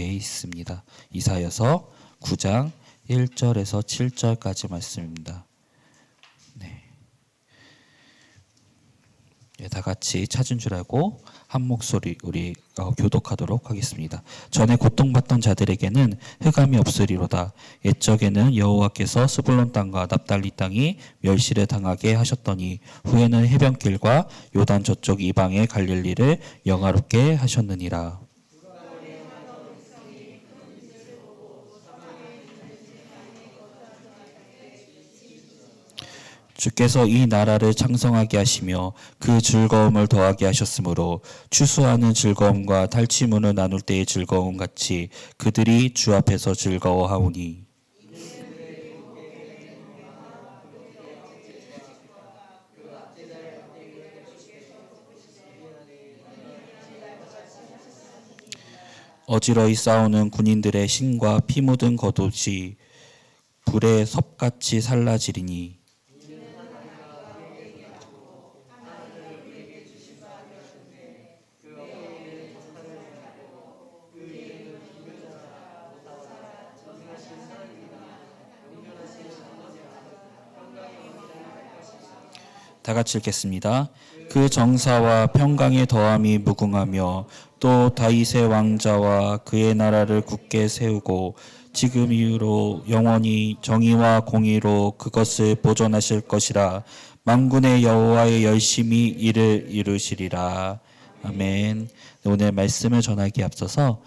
있습니다. 이사야서 9장 1절에서 7절까지 말씀입니다. 다 같이 찾은 줄 알고 한 목소리 우리가 교독하도록 하겠습니다. 전에 고통받던 자들에게는 흑암이 없으리로다. 옛적에는 여호와께서 스불론 땅과 납달리 땅이 멸시를 당하게 하셨더니 후에는 해변길과 요단 저쪽 이방의 갈릴리를 영화롭게 하셨느니라. 주께서 이 나라를 창성하게 하시며 그 즐거움을 더하게 하셨으므로 추수하는 즐거움과 탈취물을 나눌 때의 즐거움 같이 그들이 주 앞에서 즐거워하오니. 어지러이 싸우는 군인들의 신과 피 묻은 겉옷이 불의 섭같이 살라지리니. 다 같이 읽겠습니다. 그 정사와 평강의 더함이 무궁하며 또 다윗의 왕자와 그의 나라를 굳게 세우고 지금 이후로 영원히 정의와 공의로 그것을 보존하실 것이라. 만군의 여호와의 열심히 이를 이루시리라. 아멘. 오늘 말씀을 전하기에 앞서서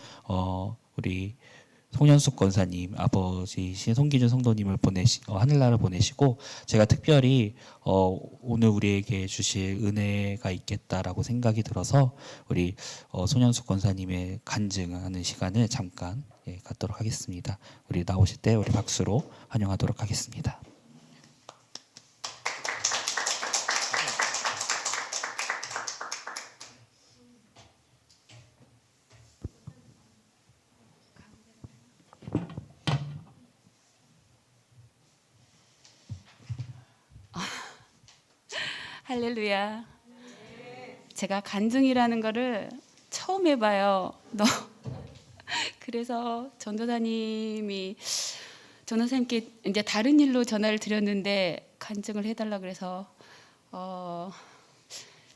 우리 송현숙 권사님 아버지신 송기준 성도님을 하늘나라 보내시고 제가 특별히 오늘 우리에게 주실 은혜가 있겠다라고 생각이 들어서 우리 송현숙 권사님의 간증하는 시간을 잠깐 갖도록 하겠습니다. 우리 나오실 때 우리 박수로 환영하도록 하겠습니다. 할렐루야. 제가 간증이라는 거를 처음 해봐요. 그래서 전도사님께 이제 다른 일로 전화를 드렸는데 간증을 해달라 그래서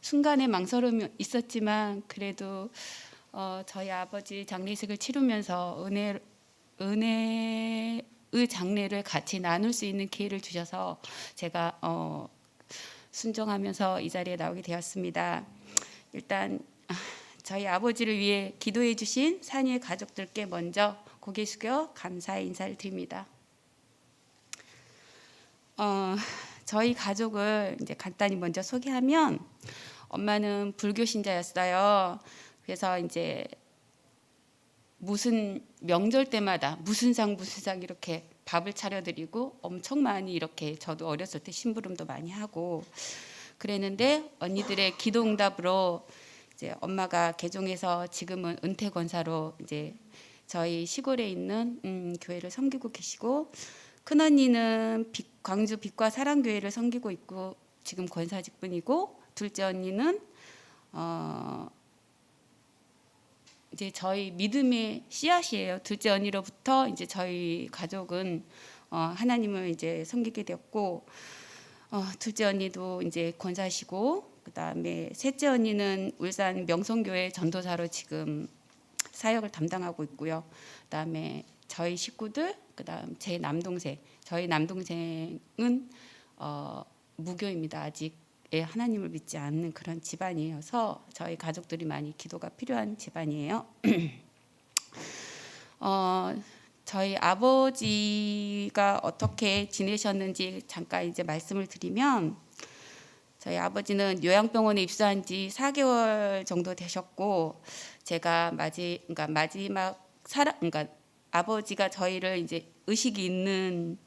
순간에 망설임이 있었지만 그래도 저희 아버지 장례식을 치르면서 은혜의 장례를 같이 나눌 수 있는 기회를 주셔서 제가 순종하면서 이 자리에 나오게 되었습니다. 일단 저희 아버지를 위해 기도해 주신 산위의 가족들께 먼저 고개 숙여 감사의 인사를 드립니다. 저희 가족을 이제 간단히 먼저 소개하면 엄마는 불교 신자였어요. 그래서 이제 무슨 명절 때마다 무슨 상 이렇게 밥을 차려드리고 엄청 많이 이렇게 저도 어렸을 때 심부름도 많이 하고 그랬는데 언니들의 기도응답으로 이제 엄마가 개종해서 지금은 은퇴 권사로 이제 저희 시골에 있는 교회를 섬기고 계시고 큰 언니는 광주 빛과 사랑교회를 섬기고 있고 지금 권사직분이고 둘째 언니는 이제 저희 믿음의 씨앗이에요. 둘째 언니로부터 이제 저희 가족은 하나님을 이제 섬기게 되었고 둘째 언니도 이제 권사시고 그다음에 셋째 언니는 울산 명성교회 전도사로 지금 사역을 담당하고 있고요. 그다음에 저희 식구들 그다음 저희 남동생은 무교입니다. 아직 하나님을 믿지 않는 그런 집안이어서 저희 가족들이 많이 기도가 필요한 집안이에요. 저희 아버지가 어떻게 지내셨는지 잠깐 이제 말씀을 드리면 저희 아버지는 요양병원에 입소한 지 4개월 정도 되셨고 제가 그러니까 아버지가 저희를 이제 의식이 있는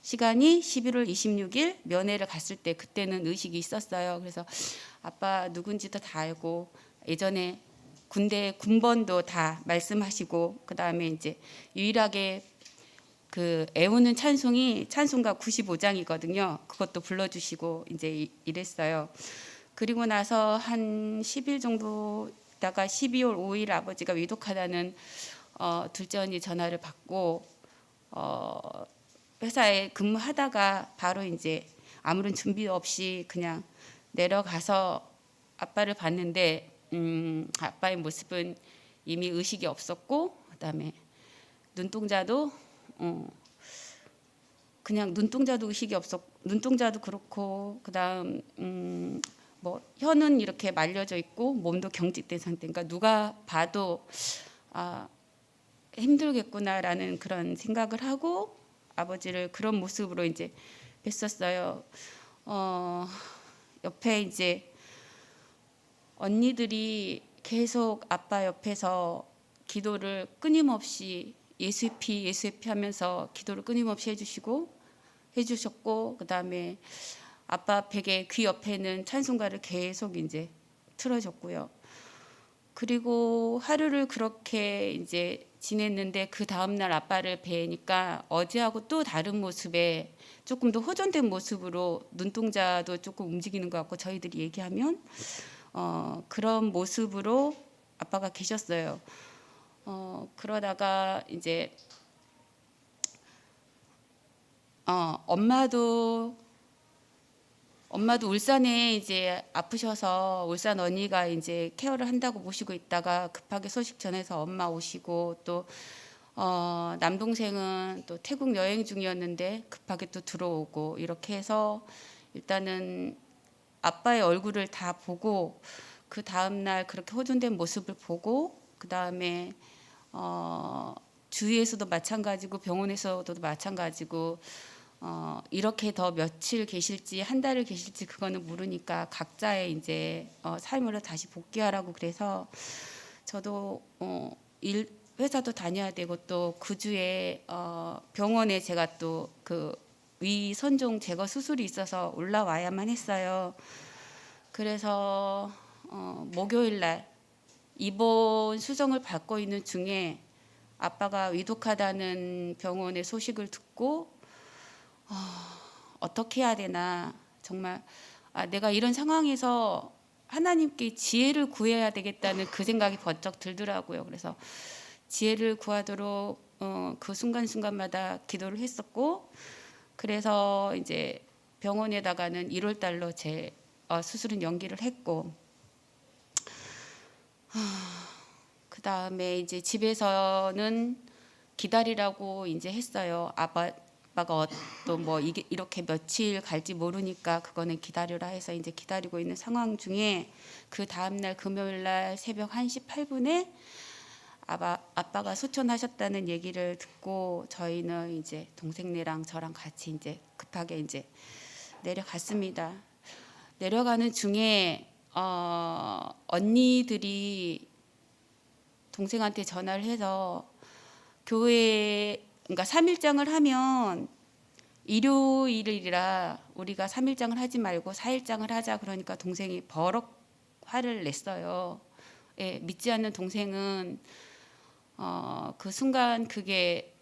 시간이 11월 26일 면회를 갔을 때 그때는 의식이 있었어요. 그래서 아빠 누군지도 다 알고 예전에 군대 군번도 다 말씀하시고 그다음에 이제 유일하게 그 애우는 찬송가 95장이거든요. 그것도 불러주시고 이제 이랬어요. 그리고 나서 한 10일 정도 있다가 12월 5일 아버지가 위독하다는 둘째 언니 전화를 받고 회사에 근무하다가 바로 이제 아무런 준비 없이 그냥 내려가서 아빠를 봤는데 아빠의 모습은 이미 의식이 없었고, 그다음에 눈동자도 그냥 눈동자도 의식이 없었, 눈동자도 그렇고, 그다음 뭐 혀는 이렇게 말려져 있고 몸도 경직된 상태. 그러니까 누가 봐도 아, 힘들겠구나라는 그런 생각을 하고 아버지를 그런 모습으로 이제 뵀었어요. 옆에 이제 언니들이 계속 아빠 옆에서 기도를 끊임없이 예수피 하면서 기도를 끊임없이 해주셨고, 그다음에 아빠 베개 귀 옆에는 찬송가를 계속 이제 틀어줬고요. 그리고 하루를 그렇게 이제 지냈는데 그 다음 날 아빠를 뵈니까 어제하고 또 다른 모습에 조금 더 호전된 모습으로 눈동자도 조금 움직이는 것 같고, 저희들이 얘기하면 그런 모습으로 아빠가 계셨어요. 그러다가 이제 엄마도 울산에 이제 아프셔서 울산 언니가 이제 케어를 한다고 모시고 있다가 급하게 소식 전해서 엄마 오시고, 또 남동생은 또 태국 여행 중이었는데 급하게 또 들어오고, 이렇게 해서 일단은 아빠의 얼굴을 다 보고, 그 다음 날 그렇게 호전된 모습을 보고, 그 다음에 주위에서도 마찬가지고 병원에서도 마찬가지고 이렇게 더 며칠 계실지 한 달을 계실지 그거는 모르니까 각자의 이제 삶으로 다시 복귀하라고, 그래서 저도 회사도 다녀야 되고, 또 그 주에 병원에 제가 또 그 위선종 제거 수술이 있어서 올라와야만 했어요. 그래서 목요일 날 입원 수정을 받고 있는 중에 아빠가 위독하다는 병원의 소식을 듣고 어떻게 해야 되나, 정말 내가 이런 상황에서 하나님께 지혜를 구해야 되겠다는 그 생각이 번쩍 들더라고요. 그래서 지혜를 구하도록 그 순간순간마다 기도를 했었고, 그래서 이제 병원에다가는 1월 달로 제 수술은 연기를 했고, 그 다음에 이제 집에서는 기다리라고 이제 했어요. 아빠가 또 뭐 이게 이렇게 며칠 갈지 모르니까 그거는 기다려라 해서 이제 기다리고 있는 상황 중에, 그 다음 날 금요일 날 새벽 1시 8분에 아빠가 소천하셨다는 얘기를 듣고, 저희는 이제 동생네랑 저랑 같이 이제 급하게 이제 내려갔습니다. 내려가는 중에 언니들이 동생한테 전화를 해서 교회, 그러니까 3일장을 하면 일요일이라 우리가 3일장을 하지 말고 4일장을 하자, 그러니까 동생이 버럭 화를 냈어요. 예, 믿지 않는 동생은 그 순간 그게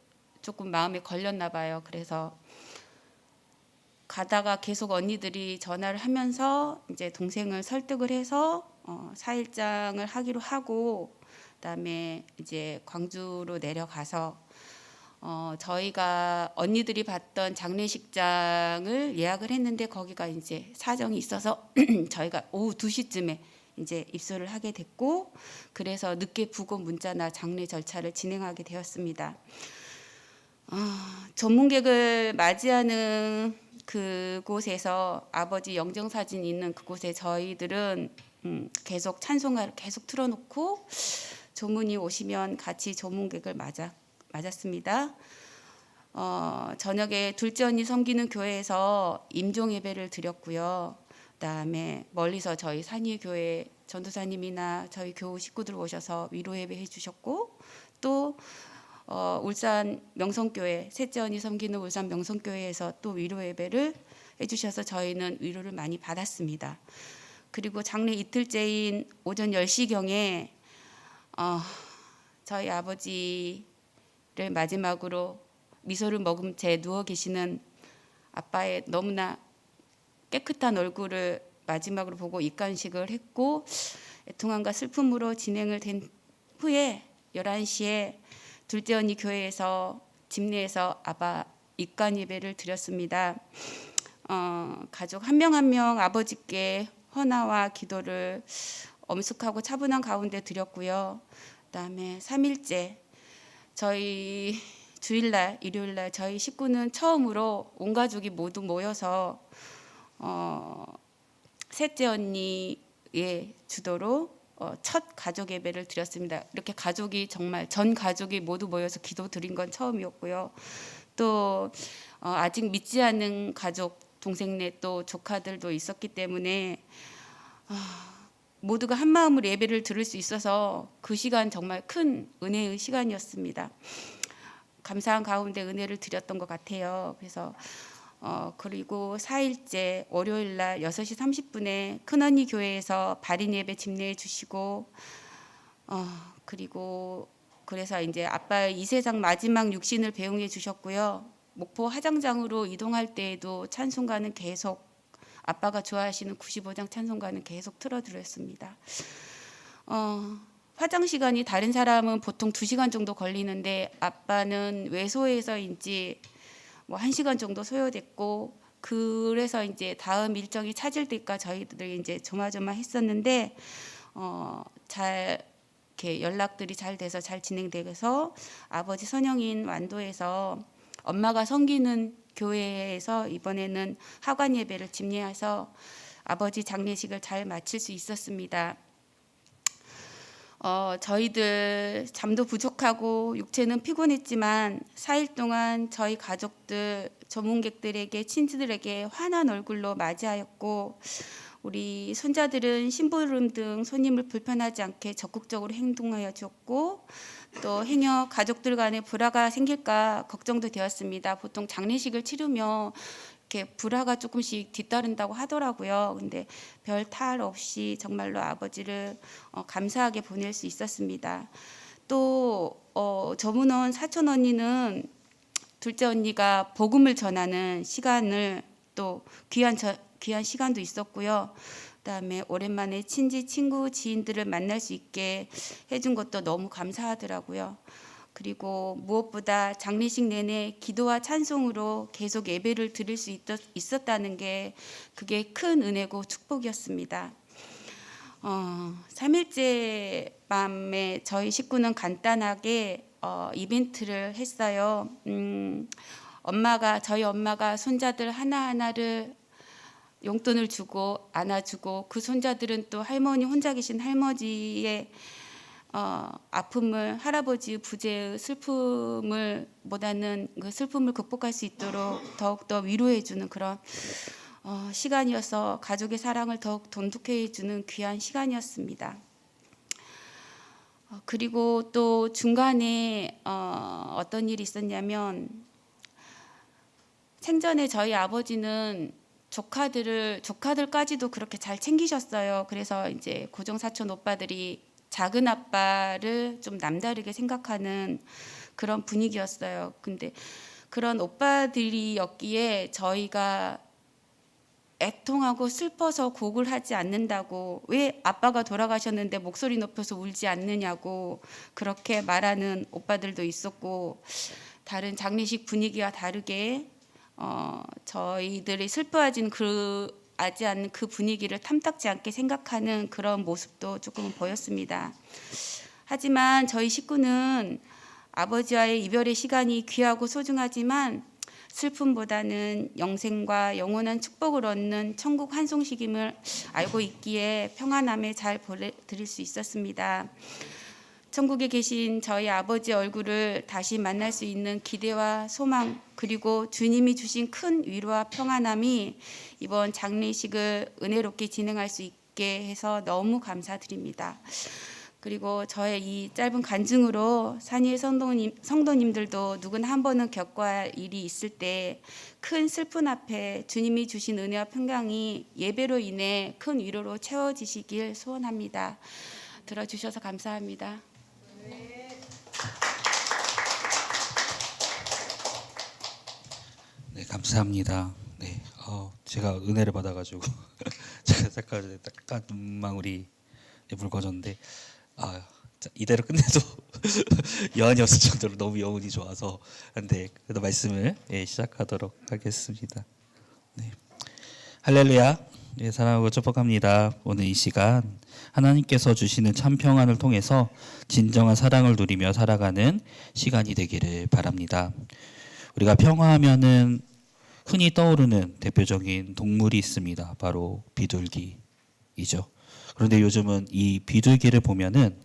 조금 마음에 걸렸나 봐요. 그래서 가다가 계속 언니들이 전화를 하면서 이제 동생을 설득을 해서 4일장을 하기로 하고, 그다음에 이제 광주로 내려가서 저희가 언니들이 봤던 장례식장을 예약을 했는데 거기가 이제 사정이 있어서 저희가 오후 2시쯤에 이제 입소를 하게 됐고, 그래서 늦게 부고 문자나 장례 절차를 진행하게 되었습니다. 전문객을 맞이하는 그곳에서 아버지 영정사진이 있는 그곳에 저희들은 계속 찬송가를 계속 틀어놓고 조문이 오시면 같이 조문객을 맞았습니다. 저녁에 둘째 언니 섬기는 교회에서 임종 예배를 드렸고요. 그다음에 멀리서 저희 산위교회 전도사님이나 저희 교우 식구들 오셔서 위로 예배 해주셨고, 또 울산 명성교회 셋째 언니 섬기는 울산 명성교회에서 또 위로 예배를 해주셔서 저희는 위로를 많이 받았습니다. 그리고 장례 이틀째인 오전 10시경에 저희 아버지를 마지막으로 미소를 머금 채 누워 계시는 아빠의 너무나 깨끗한 얼굴을 마지막으로 보고 입간식을 했고, 애통함과 슬픔으로 진행을 된 후에 11시에 둘째 언니 교회에서 집내에서 아바 입관 예배를 드렸습니다. 가족 한 명 한 명 아버지께 헌화와 기도를 엄숙하고 차분한 가운데 드렸고요. 그다음에 3일째 저희 주일날 일요일날 저희 식구는 처음으로 온 가족이 모두 모여서 셋째 언니의 주도로 첫 가족 예배를 드렸습니다. 이렇게 가족이 정말 전 가족이 모두 모여서 기도 드린 건 처음이었고요. 또 아직 믿지 않는 가족 동생네 또 조카들도 있었기 때문에 모두가 한 마음으로 예배를 드릴 수 있어서 그 시간 정말 큰 은혜의 시간이었습니다. 감사한 가운데 은혜를 드렸던 것 같아요. 그래서 그리고 4일째 월요일 날 6시 30분에 큰언니 교회에서 발인 예배 집례해 주시고 그리고 그래서 이제 아빠의 이 세상 마지막 육신을 배웅해 주셨고요. 목포 화장장으로 이동할 때에도 찬송가는 계속 아빠가 좋아하시는 95장 찬송가는 계속 틀어드렸습니다. 화장 시간이 다른 사람은 보통 2시간 정도 걸리는데 아빠는 외소해서인지 뭐 1시간 정도 소요됐고 그래서 이제 다음 일정이 찾을 때까지 저희들이 이제 조마조마했었는데 잘 이렇게 연락들이 잘 돼서 잘 진행돼서 아버지 선영인 완도에서 엄마가 섬기는 교회에서 이번에는 하관 예배를 집례해서 아버지 장례식을 잘 마칠 수 있었습니다. 저희들 잠도 부족하고 육체는 피곤했지만 4일 동안 저희 가족들, 전문객들에게 친지들에게 환한 얼굴로 맞이하였고 우리 손자들은 심부름 등 손님을 불편하지 않게 적극적으로 행동하여 주었고 또 행여 가족들 간에 불화가 생길까 걱정도 되었습니다. 보통 장례식을 치르며 이렇게 불화가 조금씩 뒤따른다고 하더라고요. 근데 별 탈 없이 정말로 아버지를 감사하게 보낼 수 있었습니다. 또 저문원 사촌 언니는 둘째 언니가 복음을 전하는 시간을 또 귀한 시간도 있었고요. 그다음에 오랜만에 친지, 친구, 지인들을 만날 수 있게 해준 것도 너무 감사하더라고요. 그리고 무엇보다 장례식 내내 기도와 찬송으로 계속 예배를 드릴 수 있었다는 게 그게 큰 은혜고 축복이었습니다. 3일째 밤에 저희 식구는 간단하게 이벤트를 했어요. 저희 엄마가 손자들 하나하나를 용돈을 주고 안아주고 그 손자들은 또 할머니 혼자 계신 할머니의 아픔을 할아버지 부재의 슬픔을 보다는 그 슬픔을 극복할 수 있도록 더욱더 위로해주는 그런 시간이어서 가족의 사랑을 더욱 돈독해주는 귀한 시간이었습니다. 그리고 또 중간에 어떤 일이 있었냐면 생전에 저희 아버지는 조카들까지도 그렇게 잘 챙기셨어요. 그래서 이제 고정 사촌 오빠들이 작은 아빠를 좀 남다르게 생각하는 그런 분위기였어요. 근데 그런 오빠들이었기에 저희가 애통하고 슬퍼서 곡을 하지 않는다고 왜 아빠가 돌아가셨는데 목소리 높여서 울지 않느냐고 그렇게 말하는 오빠들도 있었고 다른 장례식 분위기와 다르게 저희들이 슬퍼하진 아지 않는 그 분위기를 탐탁지 않게 생각하는 그런 모습도 조금 보였습니다. 하지만 저희 식구는 아버지와의 이별의 시간이 귀하고 소중하지만 슬픔보다는 영생과 영원한 축복을 얻는 천국 환송식임을 알고 있기에 평안함에 잘 보내드릴 수 있었습니다. 천국에 계신 저희 아버지 얼굴을 다시 만날 수 있는 기대와 소망 그리고 주님이 주신 큰 위로와 평안함이 이번 장례식을 은혜롭게 진행할 수 있게 해서 너무 감사드립니다. 그리고 저의 이 짧은 간증으로 산이의 성도님들도 누구나 한 번은 겪어야 할 일이 있을 때 큰 슬픔 앞에 주님이 주신 은혜와 평강이 예배로 인해 큰 위로로 채워지시길 소원합니다. 들어주셔서 감사합니다. 네, 감사합니다. 네, 제가 은혜를 받아가지고 제가 잠깐 눈망울이 붉어졌는데 이대로 끝내도 여한이 없을 정도로 너무 여운이 좋아서. 근데 그래도 말씀을 시작하도록 하겠습니다. 네. 할렐루야. 네, 사랑하고 축복합니다. 오늘 이 시간 하나님께서 주시는 참 평안을 통해서 진정한 사랑을 누리며 살아가는 시간이 되기를 바랍니다. 우리가 평화하면은 흔히 떠오르는 대표적인 동물이 있습니다. 바로 비둘기이죠. 그런데 요즘은 이 비둘기를 보면은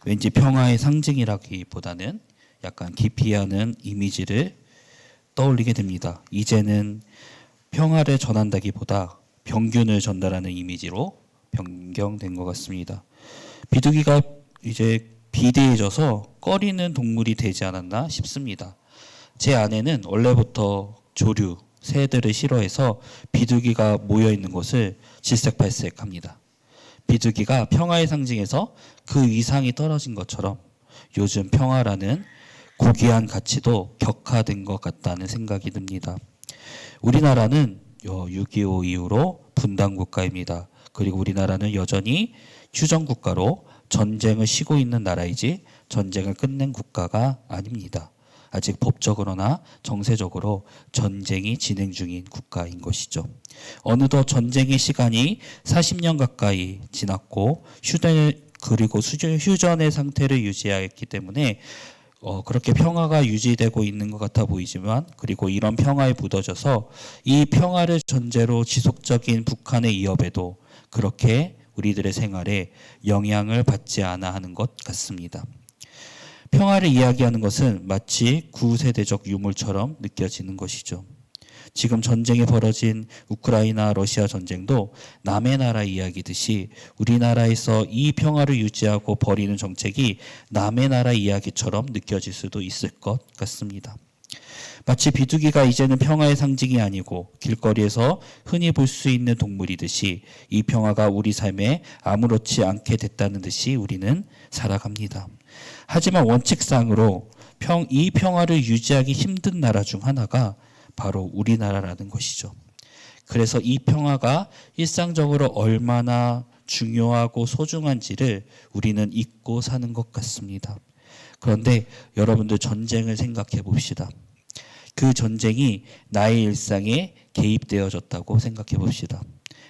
왠지 평화의 상징이라기보다는 약간 기피하는 이미지를 떠올리게 됩니다. 이제는 평화를 전한다기보다 병균을 전달하는 이미지로 변경된 것 같습니다. 비둘기가 이제 비대해져서 꺼리는 동물이 되지 않았나 싶습니다. 제 아내는 원래부터 조류, 새들을 싫어해서 비둘기가 모여 있는 곳을 질색팔색합니다. 비둘기가 평화의 상징에서 그 위상이 떨어진 것처럼 요즘 평화라는 고귀한 가치도 격화된 것 같다는 생각이 듭니다. 우리나라는 6.25 이후로 분단 국가입니다. 그리고 우리나라는 여전히 휴전 국가로 전쟁을 쉬고 있는 나라이지 전쟁을 끝낸 국가가 아닙니다. 아직 법적으로나 정세적으로 전쟁이 진행 중인 국가인 것이죠. 어느덧 전쟁의 시간이 40년 가까이 지났고 휴전의 상태를 유지했기 때문에 그렇게 평화가 유지되고 있는 것 같아 보이지만, 그리고 이런 평화에 묻어져서 이 평화를 전제로 지속적인 북한의 위협에도 그렇게 우리들의 생활에 영향을 받지 않아 하는 것 같습니다. 평화를 이야기하는 것은 마치 구세대적 유물처럼 느껴지는 것이죠. 지금 전쟁이 벌어진 우크라이나 러시아 전쟁도 남의 나라 이야기듯이 우리나라에서 이 평화를 유지하고 벌이는 정책이 남의 나라 이야기처럼 느껴질 수도 있을 것 같습니다. 마치 비둘기가 이제는 평화의 상징이 아니고 길거리에서 흔히 볼 수 있는 동물이듯이 이 평화가 우리 삶에 아무렇지 않게 됐다는 듯이 우리는 살아갑니다. 하지만 원칙상으로 이 평화를 유지하기 힘든 나라 중 하나가 바로 우리나라라는 것이죠. 그래서 이 평화가 일상적으로 얼마나 중요하고 소중한지를 우리는 잊고 사는 것 같습니다. 그런데 여러분들 전쟁을 생각해 봅시다. 그 전쟁이 나의 일상에 개입되어졌다고 생각해 봅시다.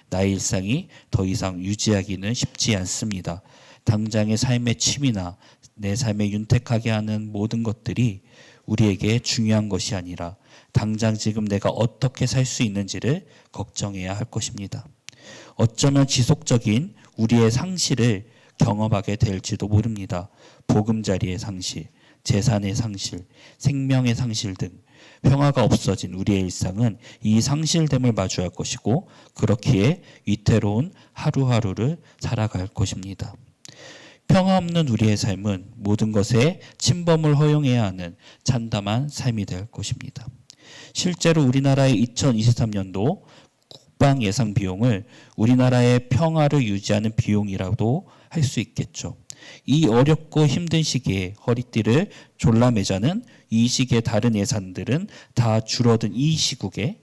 나의 일상이 더 이상 유지하기는 쉽지 않습니다. 당장의 삶의 취미나 내 삶에 윤택하게 하는 모든 것들이 우리에게 중요한 것이 아니라 당장 지금 내가 어떻게 살 수 있는지를 걱정해야 할 것입니다. 어쩌면 지속적인 우리의 상실을 경험하게 될지도 모릅니다. 보금자리의 상실, 재산의 상실, 생명의 상실 등 평화가 없어진 우리의 일상은 이 상실됨을 마주할 것이고, 그렇기에 위태로운 하루하루를 살아갈 것입니다. 평화 없는 우리의 삶은 모든 것에 침범을 허용해야 하는 참담한 삶이 될 것입니다. 실제로 우리나라의 2023년도 국방 예상 비용을 우리나라의 평화를 유지하는 비용이라도 할 수 있겠죠. 이 어렵고 힘든 시기에 허리띠를 졸라매자는 이 시기의 다른 예산들은 다 줄어든 이 시국에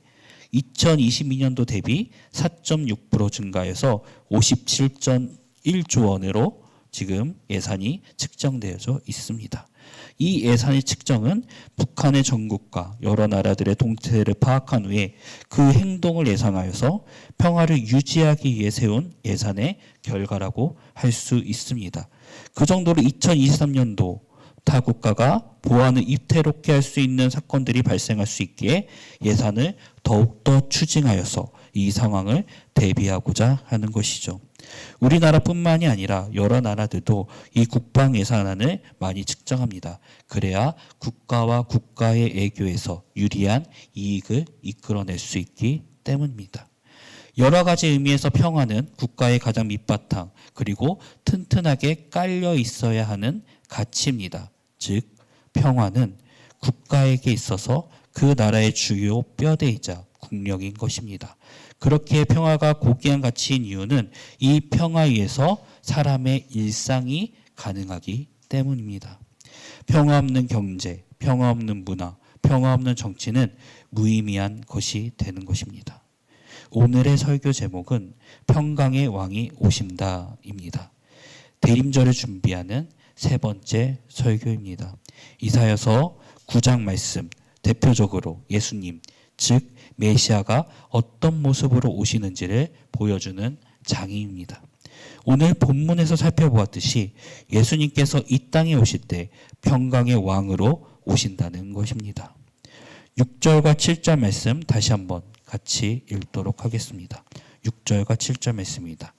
2022년도 대비 4.6% 증가해서 57.1조 원으로 지금 예산이 측정되어져 있습니다. 이 예산의 측정은 북한의 전국과 여러 나라들의 동태를 파악한 후에 그 행동을 예상하여서 평화를 유지하기 위해 세운 예산의 결과라고 할 수 있습니다. 그 정도로 2023년도 타 국가가 보안을 위태롭게 할 수 있는 사건들이 발생할 수 있기에 예산을 더욱더 추징하여서 이 상황을 대비하고자 하는 것이죠. 우리나라뿐만이 아니라 여러 나라들도 이 국방 예산안을 많이 측정합니다. 그래야 국가와 국가의 애교에서 유리한 이익을 이끌어낼 수 있기 때문입니다. 여러 가지 의미에서 평화는 국가의 가장 밑바탕, 그리고 튼튼하게 깔려 있어야 하는 가치입니다. 즉, 평화는 국가에게 있어서 그 나라의 주요 뼈대이자 국력인 것입니다. 그렇게 평화가 고귀한 가치인 이유는 이 평화 위에서 사람의 일상이 가능하기 때문입니다. 평화 없는 경제, 평화 없는 문화, 평화 없는 정치는 무의미한 것이 되는 것입니다. 오늘의 설교 제목은 평강의 왕이 오신다입니다. 대림절을 준비하는 세 번째 설교입니다. 이사야서 9장 말씀, 대표적으로 예수님, 즉 메시아가 어떤 모습으로 오시는지를 보여주는 장입니다. 오늘 본문에서 살펴보았듯이 예수님께서 이 땅에 오실 때 평강의 왕으로 오신다는 것입니다. 6절과 7절 말씀 다시 한번 같이 읽도록 하겠습니다. 6절과 7절 말씀입니다.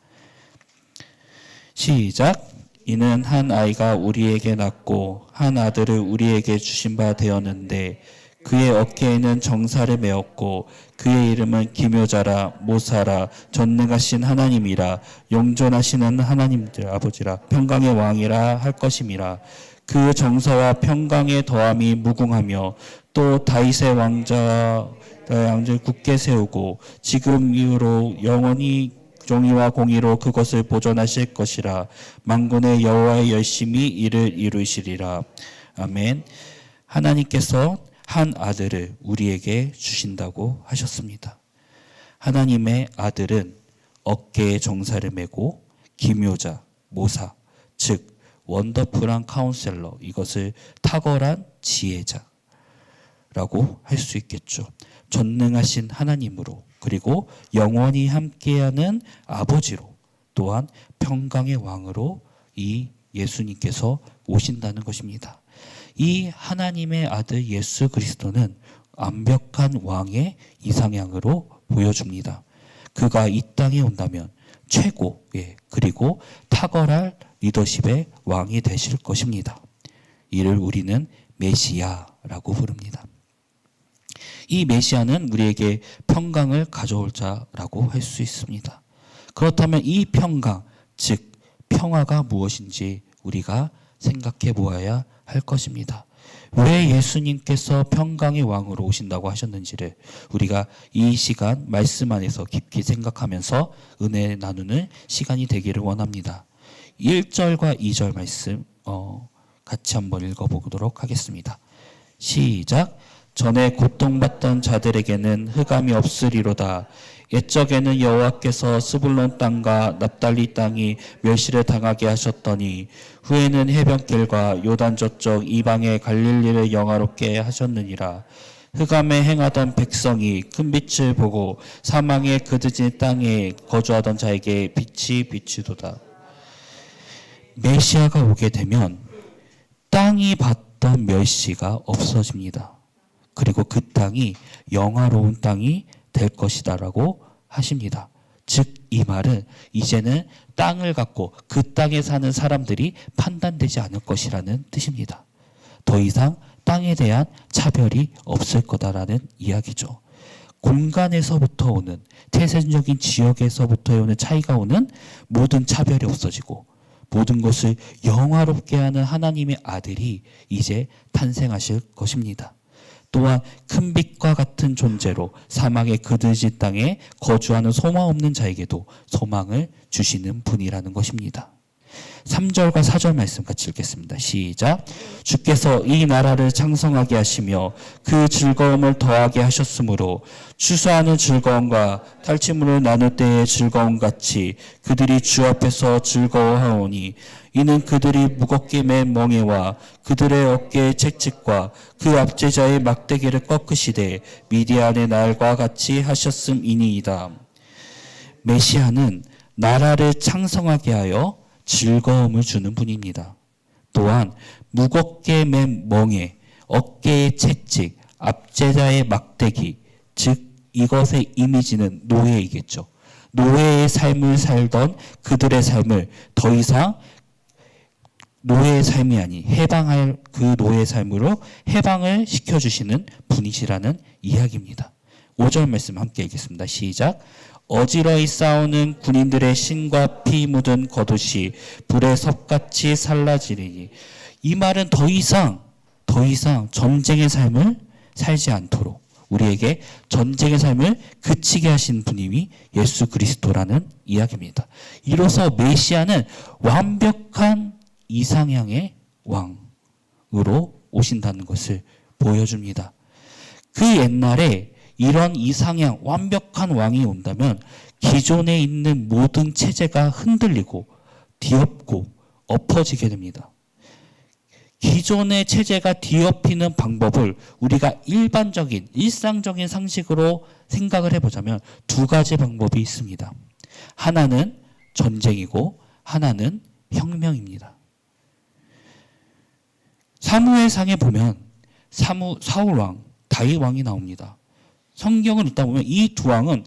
시작. 이는 한 아이가 우리에게 낳고 한 아들을 우리에게 주신 바 되었는데 그의 어깨에는 정사를 메었고 그의 이름은 기묘자라 모사라 전능하신 하나님이라 영존하시는 하나님들 아버지라 평강의 왕이라 할 것임이라. 그 정사와 평강의 더함이 무궁하며 또 다윗의 왕자를 굳게 세우고 지금 이후로 영원히 정의와 공의로 그것을 보존하실 것이라. 만군의 여호와의 열심히 이를 이루시리라. 아멘. 하나님께서 한 아들을 우리에게 주신다고 하셨습니다. 하나님의 아들은 어깨에 정사를 메고 기묘자, 모사, 즉 원더풀한 카운셀러, 이것을 탁월한 지혜자라고 할 수 있겠죠. 전능하신 하나님으로, 그리고 영원히 함께하는 아버지로, 또한 평강의 왕으로 이 예수님께서 오신다는 것입니다. 이 하나님의 아들 예수 그리스도는 완벽한 왕의 이상향으로 보여줍니다. 그가 이 땅에 온다면 최고의 그리고 탁월할 리더십의 왕이 되실 것입니다. 이를 우리는 메시아라고 부릅니다. 이 메시아는 우리에게 평강을 가져올 자라고 할 수 있습니다. 그렇다면 이 평강, 즉 평화가 무엇인지 우리가 생각해 보아야 할 것입니다. 왜 예수님께서 평강의 왕으로 오신다고 하셨는지를 우리가 이 시간 말씀 안에서 깊이 생각하면서 은혜 나누는 시간이 되기를 원합니다. 1절과 2절 말씀 같이 한번 읽어보도록 하겠습니다. 시작. 전에 고통받던 자들에게는 흑암이 없으리로다. 옛적에는 여호와께서 스불론 땅과 납달리 땅이 멸시를 당하게 하셨더니 후에는 해변길과 요단 저쪽 이방의 갈릴리를 영화롭게 하셨느니라. 흑암에 행하던 백성이 큰 빛을 보고 사망의 그드진 땅에 거주하던 자에게 빛이 비치도다. 메시아가 오게 되면 땅이 받던 멸시가 없어집니다. 그리고 그 땅이 영화로운 땅이 될 것이다라고 하십니다. 즉 이 말은 이제는 땅을 갖고 그 땅에 사는 사람들이 판단되지 않을 것이라는 뜻입니다. 더 이상 땅에 대한 차별이 없을 거다라는 이야기죠. 공간에서부터 오는, 태생적인 지역에서부터 오는 차이가 오는 모든 차별이 없어지고 모든 것을 영화롭게 하는 하나님의 아들이 이제 탄생하실 것입니다. 또한 큰 빛과 같은 존재로 사망의 그드진 땅에 거주하는 소망 없는 자에게도 소망을 주시는 분이라는 것입니다. 3절과 4절 말씀 같이 읽겠습니다. 시작. 주께서 이 나라를 창성하게 하시며 그 즐거움을 더하게 하셨으므로 추수하는 즐거움과 탈취물을 나눌 때의 즐거움 같이 그들이 주 앞에서 즐거워하오니 이는 그들이 무겁게 맨 멍에와 그들의 어깨의 채찍과 그 압제자의 막대기를 꺾으시되 미디안의 날과 같이 하셨음이니이다. 메시아는 나라를 창성하게 하여 즐거움을 주는 분입니다. 또한 무겁게 맨 멍에, 어깨의 채찍, 압제자의 막대기, 즉 이것의 이미지는 노예이겠죠. 노예의 삶을 살던 그들의 삶을 더 이상 노예의 삶이 아닌 해방할 그 노예의 삶으로 해방을 시켜주시는 분이시라는 이야기입니다. 5절 말씀 함께 읽겠습니다. 시작. 어지러이 싸우는 군인들의 신과 피 묻은 겉옷이 불의 섭같이 살라지리니. 이 말은 더 이상 전쟁의 삶을 살지 않도록 우리에게 전쟁의 삶을 그치게 하신 분이 예수 그리스도라는 이야기입니다. 이로써 메시아는 완벽한 이상향의 왕으로 오신다는 것을 보여줍니다. 그 옛날에 이런 이상향 완벽한 왕이 온다면 기존에 있는 모든 체제가 흔들리고 뒤엎고 엎어지게 됩니다. 기존의 체제가 뒤엎이는 방법을 우리가 일반적인 일상적인 상식으로 생각을 해보자면 두 가지 방법이 있습니다. 하나는 전쟁이고 하나는 혁명입니다. 사무엘상에 보면 사울왕, 다윗왕이 나옵니다. 성경을 읽다 보면 이 두 왕은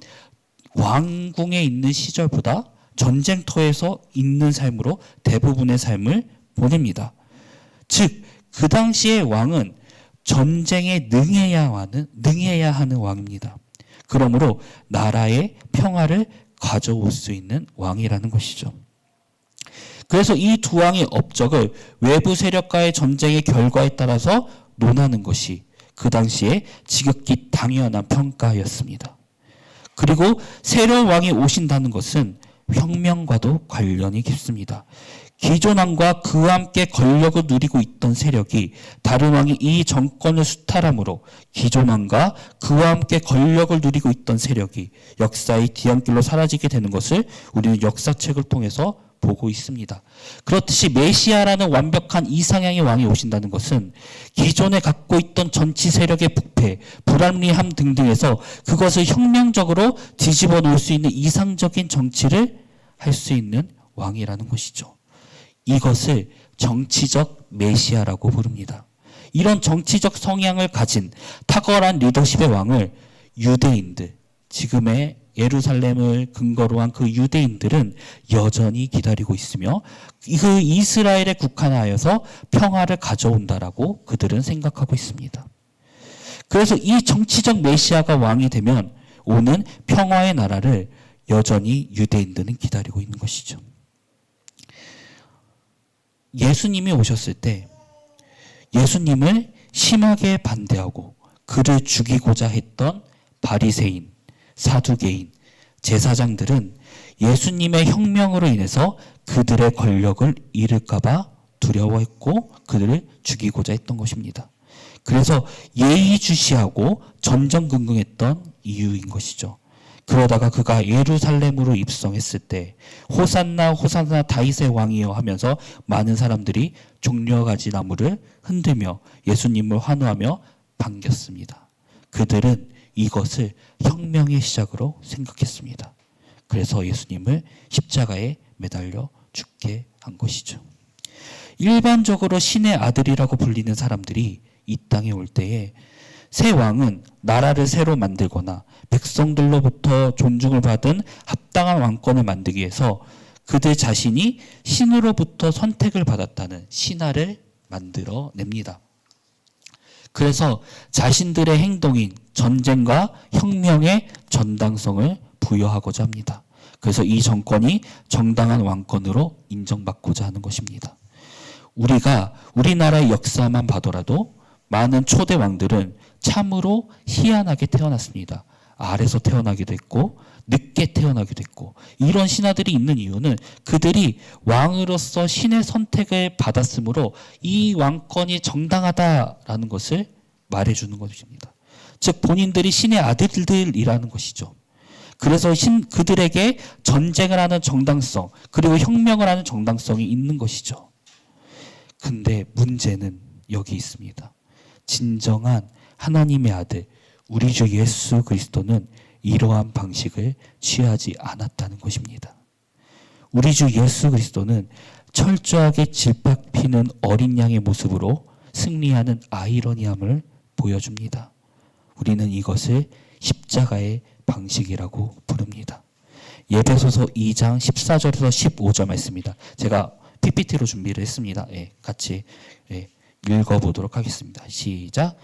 왕궁에 있는 시절보다 전쟁터에서 있는 삶으로 대부분의 삶을 보냅니다. 즉, 그 당시의 왕은 전쟁에 능해야 하는 왕입니다. 그러므로 나라의 평화를 가져올 수 있는 왕이라는 것이죠. 그래서 이 두 왕의 업적을 외부 세력과의 전쟁의 결과에 따라서 논하는 것이 그 당시에 지극히 당연한 평가였습니다. 그리고 새로운 왕이 오신다는 것은 혁명과도 관련이 깊습니다. 기존 왕과 그와 함께 권력을 누리고 있던 세력이 다른 왕이 이 정권을 수탈함으로 기존 왕과 그와 함께 권력을 누리고 있던 세력이 역사의 뒤안길로 사라지게 되는 것을 우리는 역사책을 통해서 보고 있습니다. 그렇듯이 메시아라는 완벽한 이상향의 왕이 오신다는 것은 기존에 갖고 있던 정치 세력의 부패, 불합리함 등등에서 그것을 혁명적으로 뒤집어 놓을 수 있는 이상적인 정치를 할 수 있는 왕이라는 것이죠. 이것을 정치적 메시아라고 부릅니다. 이런 정치적 성향을 가진 탁월한 리더십의 왕을 유대인들, 지금의 예루살렘을 근거로 한 그 유대인들은 여전히 기다리고 있으며 그 이스라엘에 국한하여서 평화를 가져온다라고 그들은 생각하고 있습니다. 그래서 이 정치적 메시아가 왕이 되면 오는 평화의 나라를 여전히 유대인들은 기다리고 있는 것이죠. 예수님이 오셨을 때 예수님을 심하게 반대하고 그를 죽이고자 했던 바리새인, 사두개인, 제사장들은 예수님의 혁명으로 인해서 그들의 권력을 잃을까 봐 두려워했고 그들을 죽이고자 했던 것입니다. 그래서 예의주시하고 전전긍긍했던 이유인 것이죠. 그러다가 그가 예루살렘으로 입성했을 때 호산나 호산나 다윗의 왕이여 하면서 많은 사람들이 종려가지 나무를 흔들며 예수님을 환호하며 반겼습니다. 그들은 이것을 혁명의 시작으로 생각했습니다. 그래서 예수님을 십자가에 매달려 죽게 한 것이죠. 일반적으로 신의 아들이라고 불리는 사람들이 이 땅에 올 때에 새 왕은 나라를 새로 만들거나 백성들로부터 존중을 받은 합당한 왕권을 만들기 위해서 그들 자신이 신으로부터 선택을 받았다는 신하를 만들어냅니다. 그래서 자신들의 행동인 전쟁과 혁명의 전당성을 부여하고자 합니다. 그래서 이 정권이 정당한 왕권으로 인정받고자 하는 것입니다. 우리가 우리나라의 역사만 봐더라도 많은 초대 왕들은 참으로 희한하게 태어났습니다. 아래서 태어나기도 했고 늦게 태어나기도 했고 이런 신하들이 있는 이유는 그들이 왕으로서 신의 선택을 받았으므로 이 왕권이 정당하다라는 것을 말해주는 것입니다. 즉 본인들이 신의 아들들이라는 것이죠. 그래서 그들에게 전쟁을 하는 정당성 그리고 혁명을 하는 정당성이 있는 것이죠. 근데 문제는 여기 있습니다. 진정한 하나님의 아들 우리 주 예수 그리스도는 이러한 방식을 취하지 않았다는 것입니다. 우리 주 예수 그리스도는 철저하게 질팍피는 어린 양의 모습으로 승리하는 아이러니함을 보여줍니다. 우리는 이것을 십자가의 방식이라고 부릅니다. 에베소서 2장 14절에서 15절 말씀입니다. 제가 PPT로 준비를 했습니다. 같이 읽어보도록 하겠습니다. 시작.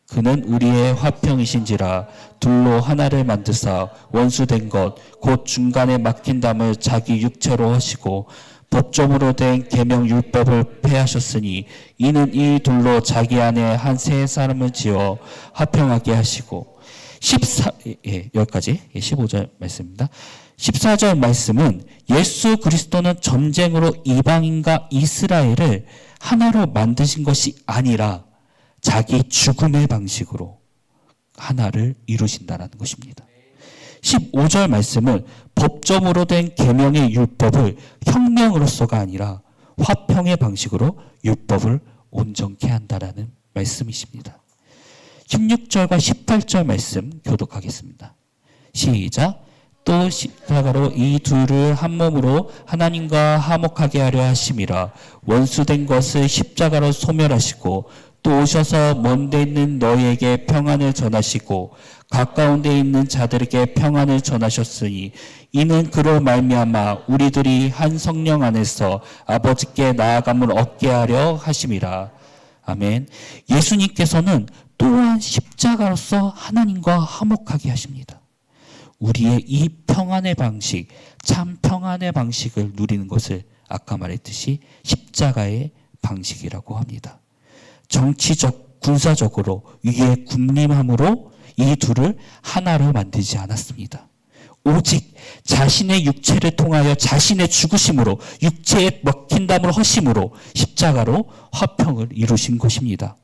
그는 우리의 화평이신지라 둘로 하나를 만드사 원수된 것 곧 중간에 막힌 담을 자기 육체로 하시고 법조문으로 된 계명 율법을 폐하셨으니 이는 이 둘로 자기 안에 한 세 사람을 지어 화평하게 하시고 여기까지 15절 말씀입니다. 14절 말씀은 예수 그리스도는 전쟁으로 이방인과 이스라엘을 하나로 만드신 것이 아니라 자기 죽음의 방식으로 하나를 이루신다는 것입니다. 15절 말씀은 법정으로 된 계명의 율법을 혁명으로서가 아니라 화평의 방식으로 율법을 온전케 한다라는 말씀이십니다. 16절과 18절 말씀 교독하겠습니다. 시작. 또 십자가로 이 둘을 한 몸으로 하나님과 화목하게 하려 하심이라. 원수된 것을 십자가로 소멸하시고 또 오셔서 먼데 있는 너희에게 평안을 전하시고 가까운 데 있는 자들에게 평안을 전하셨으니 이는 그로 말미암아 우리들이 한 성령 안에서 아버지께 나아감을 얻게 하려 하심이라. 아멘. 예수님께서는 또한 십자가로서 하나님과 화목하게 하십니다. 우리의 이 평안의 방식, 참 평안의 방식을 누리는 것을 아까 말했듯이 십자가의 방식이라고 합니다. 정치적, 군사적으로 위에 군림함으로 이 둘을 하나로 만들지 않았습니다. 오직 자신의 육체를 통하여 자신의 죽으심으로 육체의 먹힌담을 허심으로 십자가로 화평을 이루신 것입니다.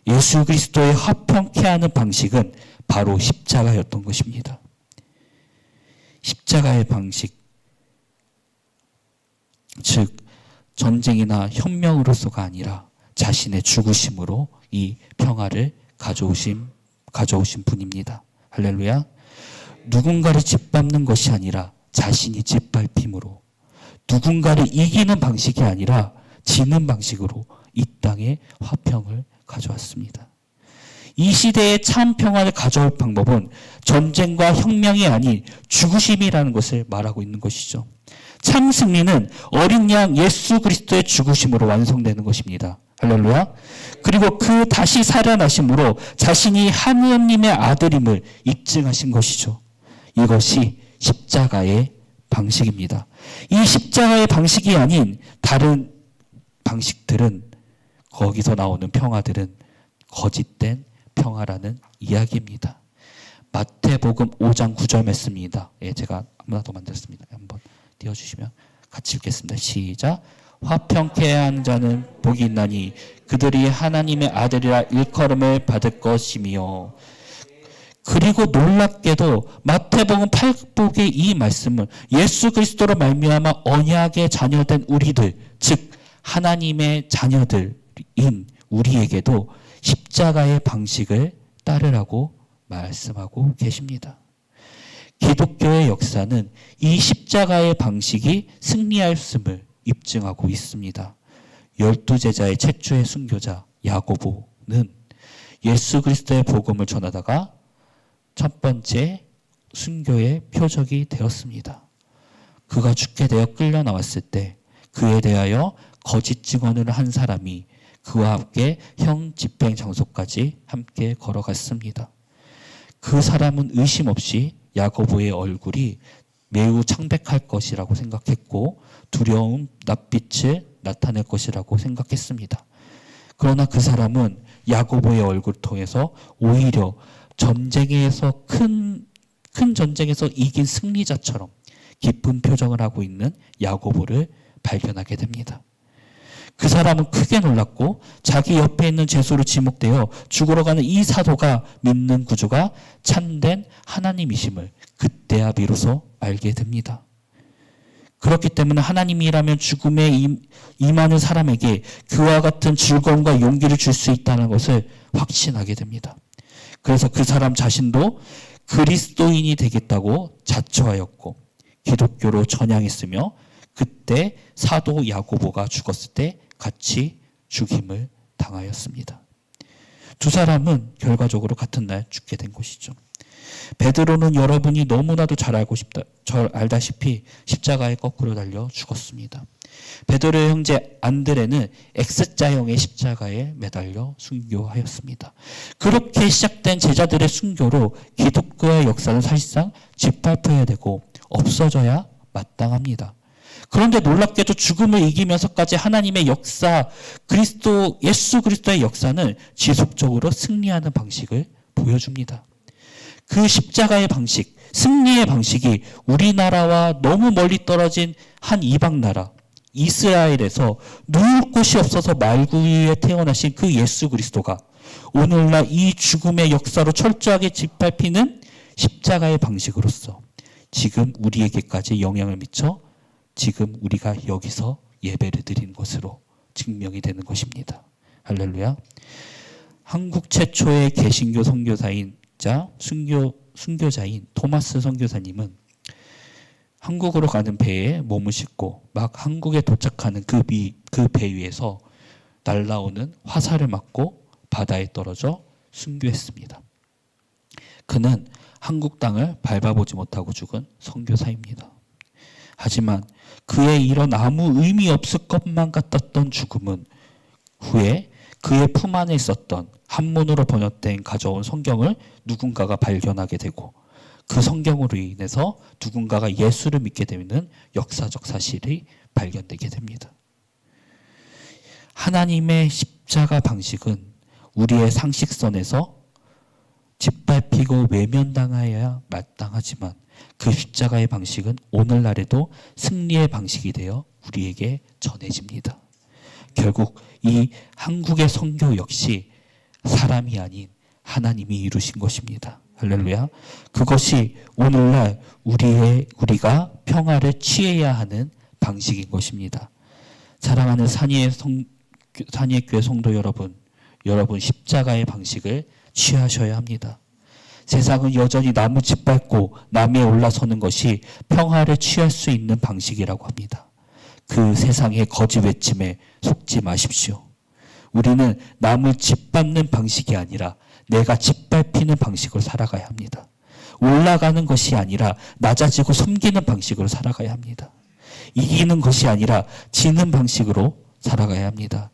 예수 그리스도의 화평케 하는 방식은 바로 십자가였던 것입니다. 십자가의 방식, 즉 전쟁이나 혁명으로서가 아니라 자신의 죽으심으로 이 평화를 가져오신 분입니다. 할렐루야. 누군가를 짓밟는 것이 아니라 자신이 짓밟힘으로, 누군가를 이기는 방식이 아니라 지는 방식으로 이 땅에 화평을 가져왔습니다. 이 시대의 참 평화를 가져올 방법은 전쟁과 혁명이 아닌 죽으심이라는 것을 말하고 있는 것이죠. 참 승리는 어린 양 예수 그리스도의 죽으심으로 완성되는 것입니다. 할렐루야. 그리고 그 다시 살아나심으로 자신이 하느님의 아들임을 입증하신 것이죠. 이것이 십자가의 방식입니다. 이 십자가의 방식이 아닌 다른 방식들은, 거기서 나오는 평화들은 거짓된 평화라는 이야기입니다. 마태복음 5장 9절 말씀입니다. 예, 제가 아무나도 만들었습니다. 한번 띄워주시면 같이 읽겠습니다. 시작. 화평케 하는 자는 복이 있나니 그들이 하나님의 아들이라 일컬음을 받을 것이며. 그리고 놀랍게도 마태복음 8복의 이 말씀은 예수 그리스도로 말미암아 언약의 자녀된 우리들, 즉 하나님의 자녀들인 우리에게도 십자가의 방식을 따르라고 말씀하고 계십니다. 기독교의 역사는 이 십자가의 방식이 승리하였음을 입증하고 있습니다. 12제자의 최초의 순교자 야고보는 예수 그리스도의 복음을 전하다가 첫 번째 순교의 표적이 되었습니다. 그가 죽게 되어 끌려 나왔을 때 그에 대하여 거짓 증언을 한 사람이 그와 함께 형 집행 장소까지 함께 걸어갔습니다. 그 사람은 의심 없이 야고보의 얼굴이 매우 창백할 것이라고 생각했고 두려움, 낯빛을 나타낼 것이라고 생각했습니다. 그러나 그 사람은 야고보의 얼굴을 통해서 오히려 전쟁에서 큰 전쟁에서 이긴 승리자처럼 기쁜 표정을 하고 있는 야고보를 발견하게 됩니다. 그 사람은 크게 놀랐고 자기 옆에 있는 죄수로 지목되어 죽으러 가는 이 사도가 믿는 구주가 참된 하나님이심을 그때야 비로소 알게 됩니다. 그렇기 때문에 하나님이라면 죽음에 임하는 사람에게 그와 같은 즐거움과 용기를 줄 수 있다는 것을 확신하게 됩니다. 그래서 그 사람 자신도 그리스도인이 되겠다고 자처하였고 기독교로 전향했으며 그때 사도 야고보가 죽었을 때 같이 죽임을 당하였습니다. 두 사람은 결과적으로 같은 날 죽게 된 것이죠. 베드로는 여러분이 너무나도 잘 알다시피 십자가에 거꾸로 달려 죽었습니다. 베드로의 형제 안드레는 X자형의 십자가에 매달려 순교하였습니다. 그렇게 시작된 제자들의 순교로 기독교의 역사는 사실상 짓밟혀야 되고 없어져야 마땅합니다. 그런데 놀랍게도 죽음을 이기면서까지 하나님의 역사, 예수 그리스도의 역사는 지속적으로 승리하는 방식을 보여줍니다. 그 십자가의 방식, 승리의 방식이 우리나라와 너무 멀리 떨어진 한 이방 나라, 이스라엘에서 누울 곳이 없어서 말구유에 태어나신 그 예수 그리스도가 오늘날 이 죽음의 역사로 철저하게 짓밟히는 십자가의 방식으로서 지금 우리에게까지 영향을 미쳐 지금 우리가 여기서 예배를 드리는 것으로 증명이 되는 것입니다. 할렐루야. 한국 최초의 개신교 선교사인자 순교자인 토마스 선교사님은 한국으로 가는 배에 몸을 싣고 막 한국에 도착하는 그 배 위에서 날라오는 화살을 맞고 바다에 떨어져 순교했습니다. 그는 한국 땅을 밟아보지 못하고 죽은 선교사입니다. 하지만 그의 이런 아무 의미 없을 것만 같았던 죽음은 후에 그의 품 안에 있었던 한문으로 번역된 가져온 성경을 누군가가 발견하게 되고 그 성경으로 인해서 누군가가 예수를 믿게 되는 역사적 사실이 발견되게 됩니다. 하나님의 십자가 방식은 우리의 상식선에서 짓밟히고 외면당하여야 마땅하지만 그 십자가의 방식은 오늘날에도 승리의 방식이 되어 우리에게 전해집니다. 결국 이 한국의 선교 역시 사람이 아닌 하나님이 이루신 것입니다. 할렐루야. 그것이 오늘날 우리가 평화를 취해야 하는 방식인 것입니다. 사랑하는 산위의교회 성도 여러분 십자가의 방식을 취하셔야 합니다. 세상은 여전히 남을 짓밟고 남에 올라서는 것이 평화를 취할 수 있는 방식이라고 합니다. 그 세상의 거짓 외침에 속지 마십시오. 우리는 남을 짓밟는 방식이 아니라 내가 짓밟히는 방식으로 살아가야 합니다. 올라가는 것이 아니라 낮아지고 섬기는 방식으로 살아가야 합니다. 이기는 것이 아니라 지는 방식으로 살아가야 합니다.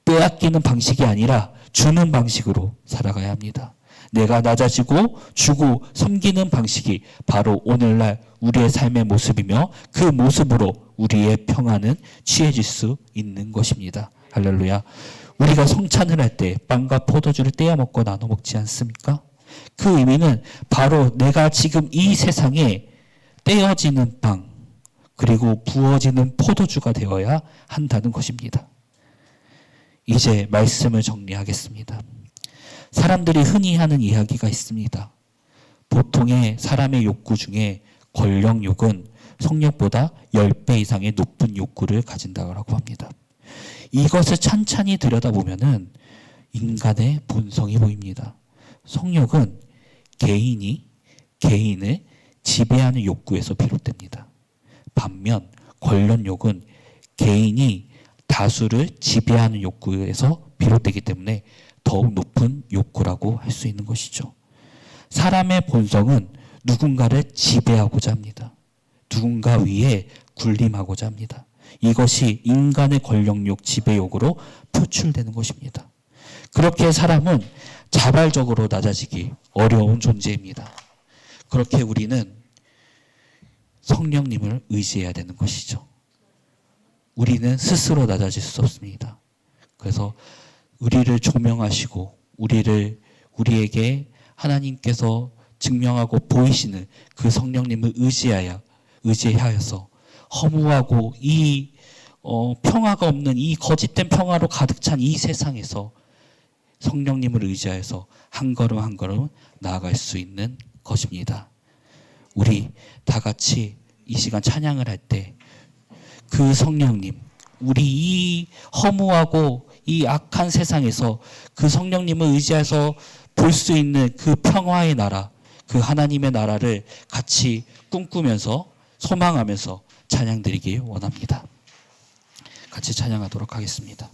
빼앗기는 방식이 아니라 주는 방식으로 살아가야 합니다. 내가 낮아지고 주고 섬기는 방식이 바로 오늘날 우리의 삶의 모습이며 그 모습으로 우리의 평안은 취해질 수 있는 것입니다. 할렐루야. 우리가 성찬을 할 때 빵과 포도주를 떼어 먹고 나눠 먹지 않습니까? 그 의미는 바로 내가 지금 이 세상에 떼어지는 빵 그리고 부어지는 포도주가 되어야 한다는 것입니다. 이제 말씀을 정리하겠습니다. 사람들이 흔히 하는 이야기가 있습니다. 보통의 사람의 욕구 중에 권력욕은 성욕보다 10배 이상의 높은 욕구를 가진다고 합니다. 이것을 찬찬히 들여다보면은 인간의 본성이 보입니다. 성욕은 개인을 지배하는 욕구에서 비롯됩니다. 반면 권력욕은 개인이 다수를 지배하는 욕구에서 비롯되기 때문에 더욱 높은 욕구라고 할 수 있는 것이죠. 사람의 본성은 누군가를 지배하고자 합니다. 누군가 위에 군림하고자 합니다. 이것이 인간의 권력욕, 지배욕으로 표출되는 것입니다. 그렇게 사람은 자발적으로 낮아지기 어려운 존재입니다. 그렇게 우리는 성령님을 의지해야 되는 것이죠. 우리는 스스로 낮아질 수 없습니다. 그래서 우리를 조명하시고 우리에게 하나님께서 증명하고 보이시는 그 성령님을 의지하여서 허무하고 이 평화가 없는 이 거짓된 평화로 가득 찬 이 세상에서 성령님을 의지하여서 한 걸음 한 걸음 나아갈 수 있는 것입니다. 우리 다 같이 이 시간 찬양을 할 때 그 성령님, 우리 이 허무하고 이 악한 세상에서 그 성령님을 의지해서 볼 수 있는 그 평화의 나라, 그 하나님의 나라를 같이 꿈꾸면서 소망하면서 찬양드리길 원합니다. 같이 찬양하도록 하겠습니다.